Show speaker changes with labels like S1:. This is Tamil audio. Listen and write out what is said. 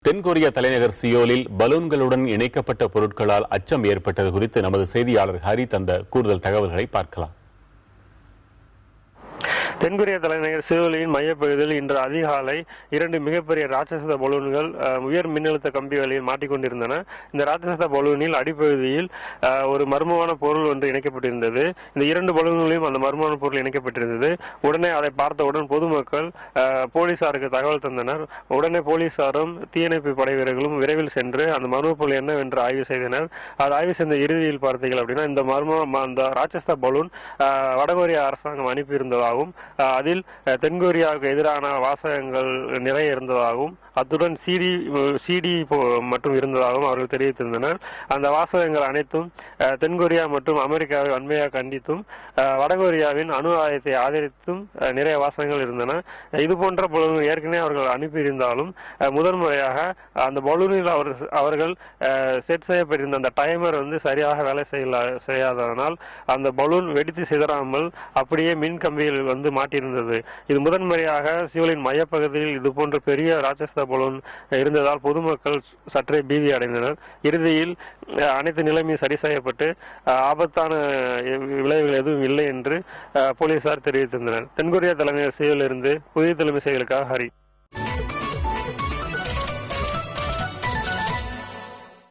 S1: தென்கொரிய தலைநகர் சியோலில் பலூன்களுடன் இணைக்கப்பட்ட பொருட்களால் அச்சம் ஏற்பட்டது குறித்து நமது செய்தியாளர் ஹரி தந்த கூடுதல் தகவல்களை பார்க்கலாம்.
S2: தென்கொரிய தலைநகர் சியோலின் மையப்பகுதியில் இன்று அதிகாலை 2 மிகப்பெரிய ராட்சச பலூன்கள் உயர் மின்னழுத்த கம்பிகளில் மாட்டிக்கொண்டிருந்தன. இந்த ராட்சச பலூனில் அடிப்பகுதியில் ஒரு மர்மமான பொருள் ஒன்று இணைக்கப்பட்டிருந்தது. இந்த 2 பலூன்களையும் அந்த மர்மமான பொருள் இணைக்கப்பட்டிருந்தது. உடனே அதை பார்த்தவுடன் பொதுமக்கள் போலீசாருக்கு தகவல் தந்தனர். உடனே போலீசாரும் தீயணைப்பு படை வீரர்களும் விரைவில் சென்று அந்த மர்ம பொருள் என்னவென்று ஆய்வு செய்தனர். அது ஆய்வு செய்த இறுதியில் பார்த்தீர்கள் அப்படின்னா அந்த ராட்சச பலூன் வடகொரிய அரசாங்கம் அனுப்பியிருந்ததாகவும் அதில் தென்கொரியாவுக்கு எதிரான வாசகங்கள் நிறைய இருந்ததாகவும் அத்துடன் சிடி மற்றும் இருந்ததாகவும் அவர்கள் தெரிவித்திருந்தனர். அந்த வாசகங்கள் அனைத்தும் தென்கொரியா மற்றும் அமெரிக்காவை வன்மையாக கண்டித்தும் வடகொரியாவின் அணு ஆயுதத்தை ஆதரித்தும் நிறைய வாசகங்கள் இருந்தன. இது போன்ற பலூன்கள் ஏற்கனவே அவர்கள் அனுப்பியிருந்தாலும் முதன்முறையாக அந்த பலூனில் அவர்கள் செட் செய்யப்பட்டிருந்த அந்த டைமர் சரியாக வேலை செய்யாததனால் அந்த பலூன் வெடித்து சிதறாமல் அப்படியே மின் கம்பியில் மாட்டியிருந்தது. இது முதன்முறையாக சியோலின் மையப்பகுதியில் இது போன்ற பெரிய ராட்சச பலூன் இருந்ததால் பொதுமக்கள் சற்றே பீதி அடைந்தனர். இறுதியில் அனைத்து நிலைமையும் சரி செய்யப்பட்டு ஆபத்தான விளைவுகள் எதுவும் இல்லை என்று போலீசார் தெரிவித்திருந்தனர். தென்கொரியா தலைநகர் சியோலிலிருந்து புதிய தலைமை செய்திகளுக்காக ஹரி.